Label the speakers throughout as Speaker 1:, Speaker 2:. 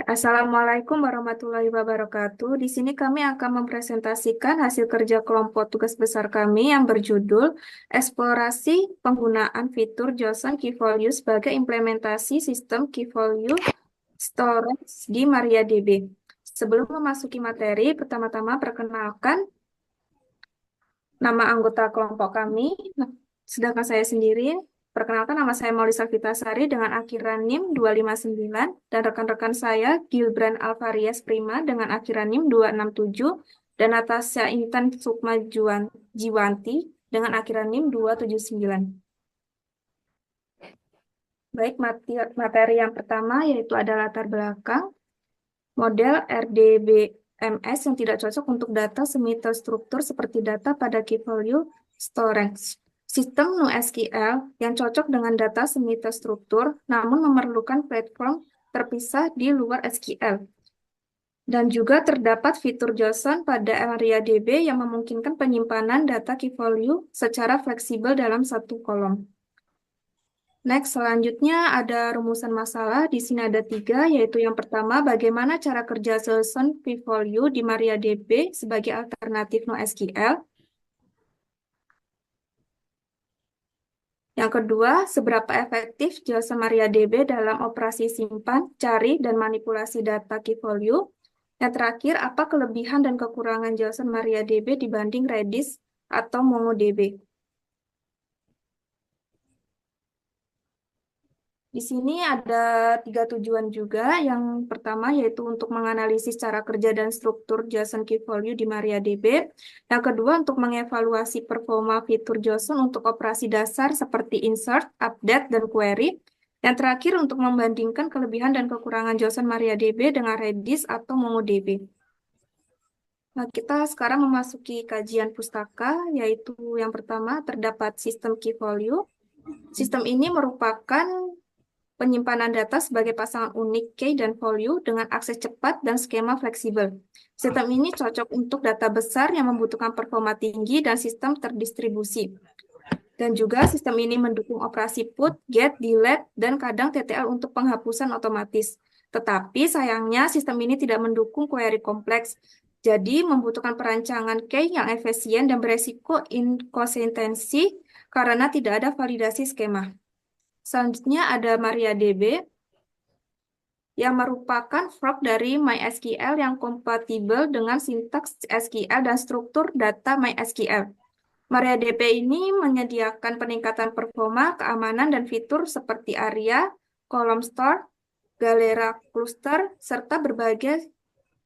Speaker 1: Assalamualaikum warahmatullahi wabarakatuh. Di sini kami akan mempresentasikan hasil kerja kelompok tugas besar kami yang berjudul Eksplorasi Penggunaan Fitur JSON Key Value sebagai Implementasi Sistem Key Value Storage di MariaDB. Sebelum memasuki materi, pertama-tama perkenalkan nama anggota kelompok kami. Nah, sedangkan saya sendiri, perkenalkan nama saya Maulisa Vitasari dengan akhiran NIM 259 dan rekan-rekan saya Gilbran Alvaries Prima dengan akhiran NIM 267 dan Natasha Intan Sukma Jiwanti dengan akhiran NIM 279. Baik, materi yang pertama yaitu ada latar belakang model RDBMS yang tidak cocok untuk data semi-terstruktur seperti data pada key value storage. Sistem NoSQL yang cocok dengan data semi-terstruktur namun memerlukan platform terpisah di luar SQL. Dan juga terdapat fitur JSON pada MariaDB yang memungkinkan penyimpanan data key value secara fleksibel dalam satu kolom. Next, selanjutnya ada rumusan masalah. Di sini ada 3, yaitu yang pertama, bagaimana cara kerja JSON Key Value di MariaDB sebagai alternatif NoSQL. Yang kedua, seberapa efektif JSON MariaDB dalam operasi simpan, cari, dan manipulasi data Key Value. Yang terakhir, apa kelebihan dan kekurangan JSON MariaDB dibanding Redis atau MongoDB. Di sini ada 3 tujuan juga. Yang pertama yaitu untuk menganalisis cara kerja dan struktur JSON Key Value di MariaDB. Yang kedua untuk mengevaluasi performa fitur JSON untuk operasi dasar seperti insert, update, dan query. Yang terakhir untuk membandingkan kelebihan dan kekurangan JSON MariaDB dengan Redis atau MongoDB. Nah, kita sekarang memasuki kajian pustaka, yaitu yang pertama terdapat sistem Key Value. Sistem ini merupakan penyimpanan data sebagai pasangan unik key dan value dengan akses cepat dan skema fleksibel. Sistem ini cocok untuk data besar yang membutuhkan performa tinggi dan sistem terdistribusi. Dan juga sistem ini mendukung operasi put, get, delete, dan kadang TTL untuk penghapusan otomatis. Tetapi sayangnya sistem ini tidak mendukung query kompleks. Jadi membutuhkan perancangan key yang efisien dan beresiko inkonsistensi karena tidak ada validasi skema. Selanjutnya ada MariaDB yang merupakan fork dari MySQL yang kompatibel dengan sintaks SQL dan struktur data MySQL. MariaDB ini menyediakan peningkatan performa, keamanan, dan fitur seperti ARIA, column store, Galera cluster, serta berbagai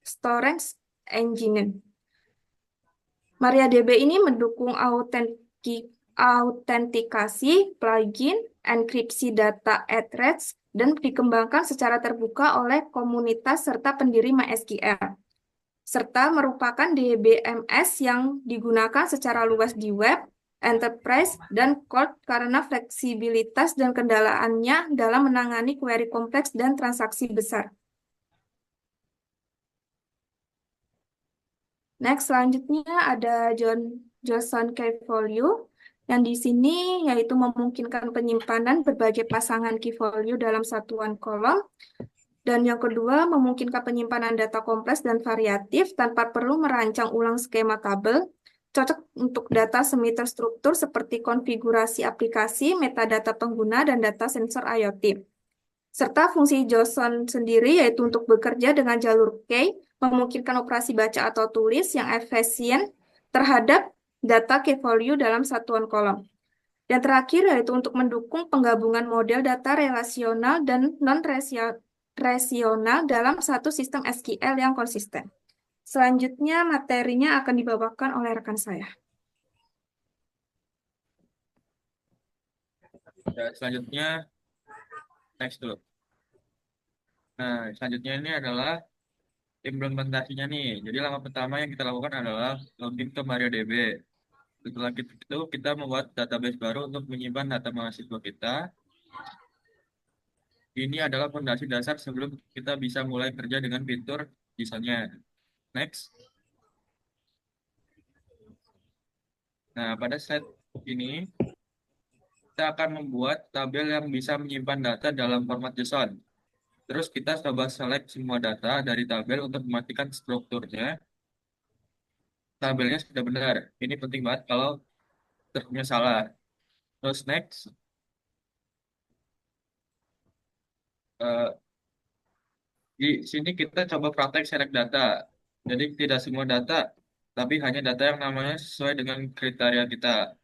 Speaker 1: storage engine. MariaDB ini mendukung autentikasi, plugin, enkripsi data at rest, dan dikembangkan secara terbuka oleh komunitas serta pendiri MySQL, serta merupakan DBMS yang digunakan secara luas di web, enterprise, dan cloud karena fleksibilitas dan kendalaannya dalam menangani query kompleks dan transaksi besar. Next, selanjutnya ada JSON Key Value yang di sini yaitu memungkinkan penyimpanan berbagai pasangan key value dalam satuan kolom. Dan yang kedua, memungkinkan penyimpanan data kompleks dan variatif tanpa perlu merancang ulang skema tabel. Cocok untuk data semi-terstruktur seperti konfigurasi aplikasi, metadata pengguna, dan data sensor IoT. Serta fungsi JSON sendiri yaitu untuk bekerja dengan jalur key, memungkinkan operasi baca atau tulis yang efisien terhadap data key value dalam satuan kolom. Dan terakhir yaitu untuk mendukung penggabungan model data relasional dan non-relasional dalam satu sistem SQL yang konsisten. Selanjutnya materinya akan dibawakan oleh rekan saya.
Speaker 2: Selanjutnya, next dulu. Nah, selanjutnya ini adalah implementasinya nih. Jadi langkah pertama yang kita lakukan adalah login ke MariaDB. Setelah itu kita membuat database baru untuk menyimpan data mahasiswa kita. Ini adalah fondasi dasar sebelum kita bisa mulai kerja dengan fitur JSON-nya. Next. Nah, pada slide ini kita akan membuat tabel yang bisa menyimpan data dalam format JSON. Terus kita coba select semua data dari tabel untuk memastikan strukturnya. Tabelnya sudah benar. Ini penting banget kalau strukturnya salah. Terus next, eh, di sini kita coba praktek select data. Jadi tidak semua data, tapi hanya data yang namanya sesuai dengan kriteria kita.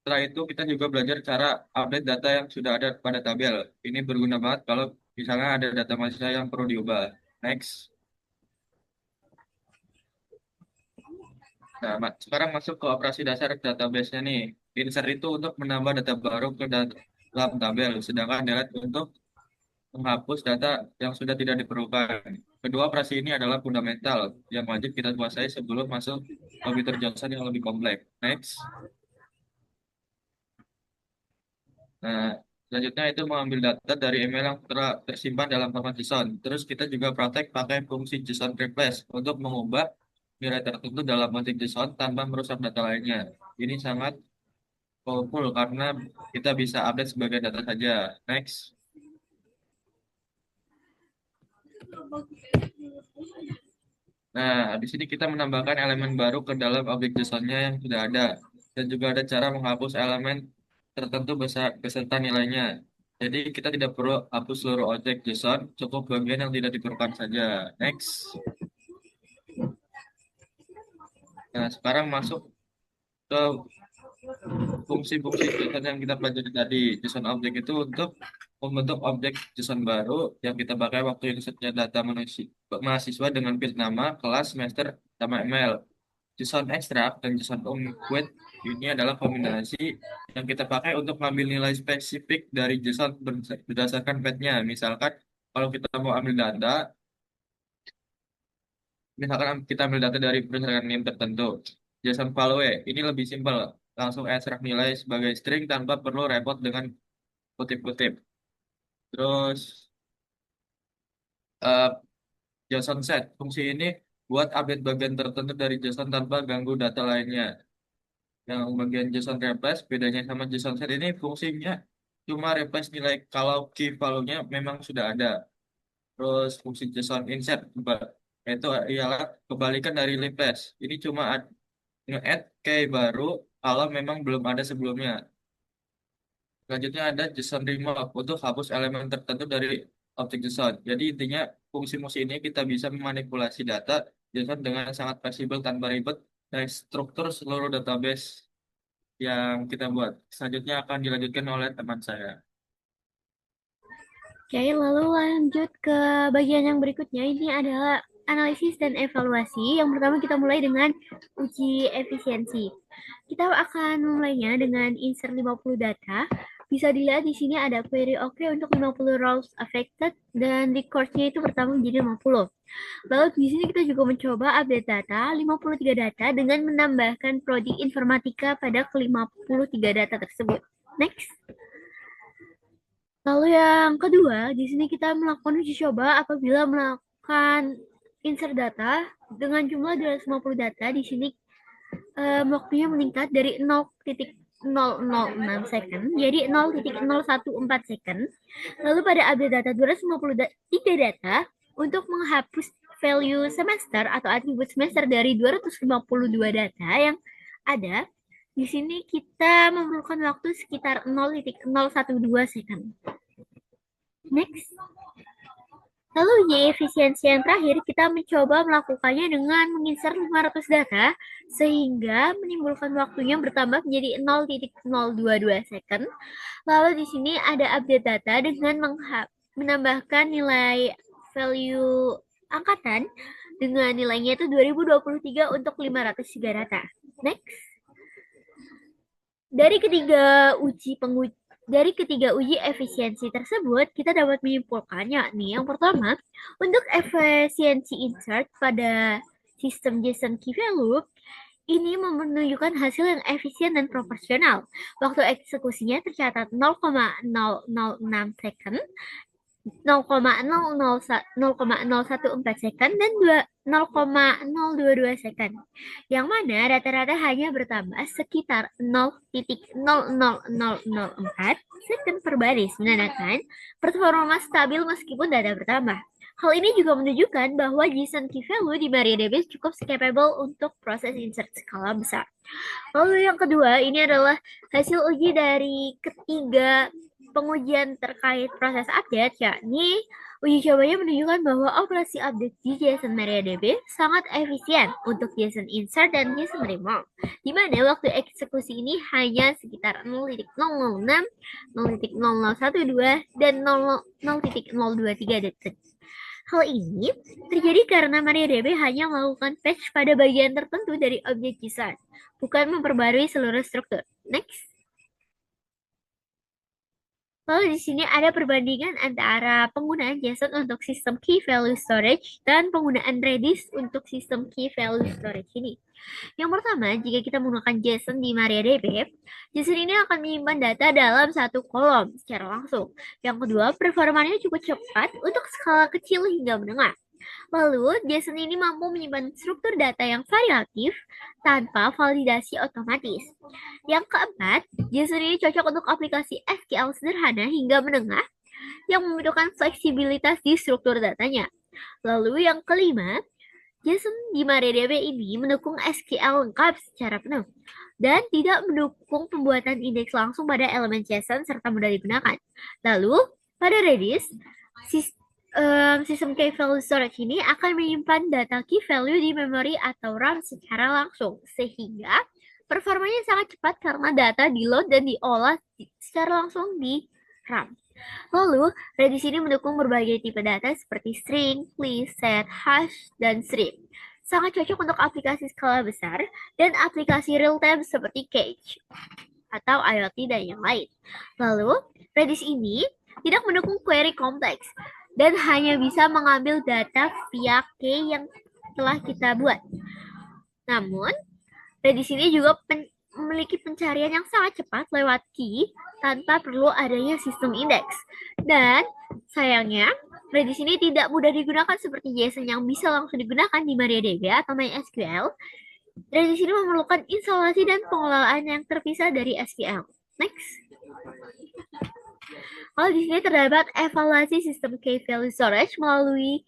Speaker 2: Setelah itu kita juga belajar cara update data yang sudah ada pada tabel. Ini berguna banget kalau misalnya ada data mahasiswa yang perlu diubah. Next. Nah, sekarang masuk ke operasi dasar database-nya nih. Insert itu untuk menambah data baru ke dalam tabel, sedangkan delete untuk menghapus data yang sudah tidak diperlukan. Kedua operasi ini adalah fundamental yang wajib kita kuasai sebelum masuk komputer Johnson yang lebih kompleks. Next. Nah, selanjutnya itu mengambil data dari email yang telah tersimpan dalam format JSON. Terus kita juga praktek pakai fungsi JSON replace untuk mengubah nilai tertentu dalam objek JSON tanpa merusak data lainnya. Ini sangat powerful karena kita bisa update sebagai data saja. Next. Nah, di sini kita menambahkan elemen baru ke dalam objek JSON-nya yang sudah ada. Dan juga ada cara menghapus elemen tertentu beserta nilainya. Jadi kita tidak perlu hapus seluruh objek JSON, cukup bagian yang tidak diperlukan saja. Next. Nah, sekarang masuk ke fungsi-fungsi JSON yang kita pelajari tadi. JSON objek itu untuk membentuk objek JSON baru yang kita pakai waktu insertnya data mahasiswa dengan field nama, kelas, semester, sama email. JSON extract dan JSON unquote ini adalah kombinasi yang kita pakai untuk mengambil nilai spesifik dari JSON berdasarkan path-nya. Misalkan kalau kita mau ambil data, misalkan kita ambil data dari berdasarkan name tertentu. JSON value ini lebih simpel, langsung extract nilai sebagai string tanpa perlu repot dengan kutip-kutip. Terus eh, JSON set fungsi ini buat update bagian tertentu dari JSON tanpa ganggu data lainnya. Yang bagian JSON replace bedanya sama JSON set ini fungsinya cuma replace nilai kalau key value-nya memang sudah ada. Terus fungsi JSON insert itu ialah kebalikan dari replace. Ini cuma nge-add key baru kalau memang belum ada sebelumnya. Selanjutnya ada JSON remove untuk hapus elemen tertentu dari objek JSON. Jadi intinya fungsi-fungsi ini kita bisa memanipulasi data JSON dengan sangat fleksibel tanpa ribet dari struktur seluruh database yang kita buat. Selanjutnya akan dilanjutkan oleh teman saya.
Speaker 3: Oke, lalu lanjut ke bagian yang berikutnya. Ini adalah analisis dan evaluasi. Yang pertama kita mulai dengan uji efisiensi. Kita akan memulainya dengan insert 50 data. Bisa dilihat di sini ada query OK untuk 50 rows affected dan recordnya itu pertama menjadi 50. Lalu di sini kita juga mencoba update data 53 data dengan menambahkan prodi informatika pada ke-53 data tersebut. Next. Lalu yang kedua, di sini kita melakukan uji coba apabila melakukan insert data dengan jumlah 250 data. Di sini waktunya meningkat dari 0,006 second jadi 0,014 second. Lalu pada update data 253 data untuk menghapus value semester atau atribut semester dari 252 data yang ada. Di sini kita memerlukan waktu sekitar 0,012 second. Next. Lalu uji efisiensi yang terakhir, kita mencoba melakukannya dengan menginsert 500 data, sehingga menimbulkan waktunya bertambah menjadi 0,022 second. Lalu di sini ada update data dengan menambahkan nilai value angkatan, dengan nilainya itu 2023 untuk 503 data. Next. Dari ketiga uji efisiensi tersebut, kita dapat menyimpulkan yakni yang pertama, untuk efisiensi insert pada sistem JSON key value, ini menunjukkan hasil yang efisien dan proporsional. Waktu eksekusinya tercatat 0,006 second, 0,014 second, dan 0,022 second. Yang mana rata-rata hanya bertambah sekitar 0,00004 second per baris, menandakan performa stabil meskipun data bertambah. Hal ini juga menunjukkan bahwa JSON key value di MariaDB cukup capable untuk proses insert skala besar. Lalu yang kedua, ini adalah hasil uji dari ketiga pengujian terkait proses update, yakni uji cobanya menunjukkan bahwa operasi update di JSON MariaDB sangat efisien untuk JSON insert dan JSON remove, di mana waktu eksekusi ini hanya sekitar 0.006, 0.0012, dan 0.023 detik. Hal ini terjadi karena MariaDB hanya melakukan patch pada bagian tertentu dari objek JSON, bukan memperbarui seluruh struktur. Next. Lalu di sini ada perbandingan antara penggunaan JSON untuk sistem key value storage dan penggunaan Redis untuk sistem key value storage ini. Yang pertama, jika kita menggunakan JSON di MariaDB, JSON ini akan menyimpan data dalam satu kolom secara langsung. Yang kedua, performanya cukup cepat untuk skala kecil hingga menengah. Lalu, JSON ini mampu menyimpan struktur data yang variatif tanpa validasi otomatis. Yang keempat, JSON ini cocok untuk aplikasi SQL sederhana hingga menengah yang membutuhkan fleksibilitas di struktur datanya. Lalu yang kelima, JSON di MariaDB ini mendukung SQL lengkap secara penuh dan tidak mendukung pembuatan indeks langsung pada elemen JSON serta mudah digunakan. Lalu, pada Redis, sistem key value storage ini akan menyimpan data key value di memori atau RAM secara langsung, sehingga performanya sangat cepat karena data di-load dan diolah secara langsung di RAM. Lalu, Redis ini mendukung berbagai tipe data seperti string, list, set, hash, dan stream. Sangat cocok untuk aplikasi skala besar dan aplikasi real-time seperti Cage atau IoT dan yang lain. Lalu, Redis ini tidak mendukung query kompleks dan hanya bisa mengambil data via key yang telah kita buat. Namun, Redis ini juga memiliki pencarian yang sangat cepat lewat key tanpa perlu adanya sistem indeks. Dan sayangnya, Redis ini tidak mudah digunakan seperti JSON yang bisa langsung digunakan di MariaDB atau MySQL. Redis ini memerlukan instalasi dan pengelolaan yang terpisah dari SQL. Next. Kalau di sini terdapat evaluasi sistem key value storage melalui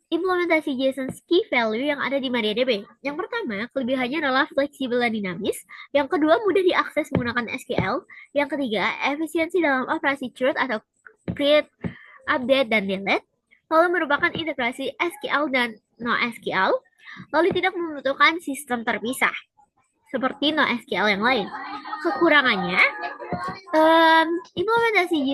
Speaker 3: implementasi JSON key value yang ada di MariaDB. Yang pertama, kelebihannya adalah fleksibel dan dinamis. Yang kedua, mudah diakses menggunakan SQL. Yang ketiga, efisiensi dalam operasi churn atau create, update, dan delete. Lalu merupakan integrasi SQL dan NoSQL. Lalu tidak membutuhkan sistem terpisah seperti NoSQL yang lain. Kekurangannya, implementasi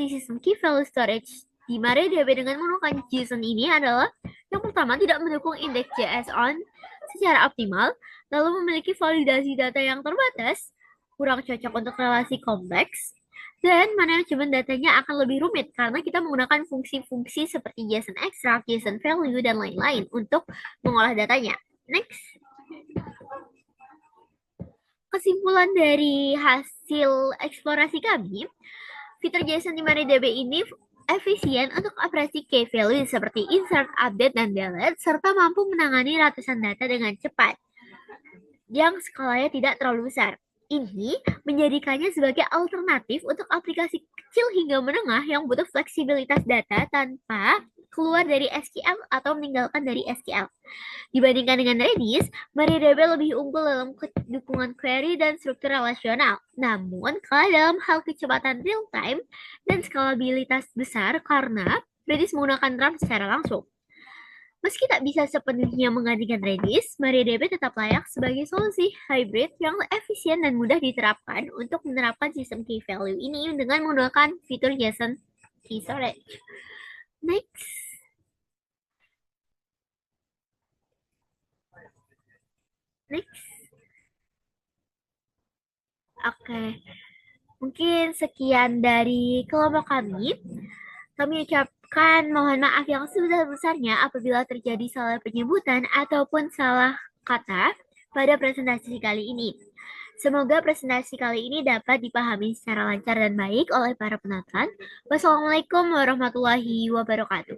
Speaker 3: sistem key value storage di MariaDB dengan menggunakan JSON ini adalah yang pertama, tidak mendukung indeks JSON secara optimal, lalu memiliki validasi data yang terbatas, kurang cocok untuk relasi kompleks, dan manajemen datanya akan lebih rumit karena kita menggunakan fungsi-fungsi seperti JSON extract, JSON value, dan lain-lain untuk mengolah datanya. Next. Kesimpulan dari hasil eksplorasi kami, fitur JSON di MariaDB ini efisien untuk operasi key value seperti insert, update, dan delete, serta mampu menangani ratusan data dengan cepat yang skalanya tidak terlalu besar. Ini menjadikannya sebagai alternatif untuk aplikasi kecil hingga menengah yang butuh fleksibilitas data tanpa keluar dari SQL atau meninggalkan dari SQL. Dibandingkan dengan Redis, MariaDB lebih unggul dalam dukungan query dan struktur relasional. Namun, kalah dalam hal kecepatan real-time dan skalabilitas besar karena Redis menggunakan RAM secara langsung. Meski tak bisa sepenuhnya menggantikan Redis, MariaDB tetap layak sebagai solusi hybrid yang efisien dan mudah diterapkan untuk menerapkan sistem key value ini dengan menggunakan fitur JSON key storage. Next. Oke. Mungkin sekian dari kelompok kami. Kami ucapkan mohon maaf yang sebesar-besarnya apabila terjadi salah penyebutan ataupun salah kata pada presentasi kali ini. Semoga presentasi kali ini dapat dipahami secara lancar dan baik oleh para penonton. Wassalamualaikum warahmatullahi wabarakatuh.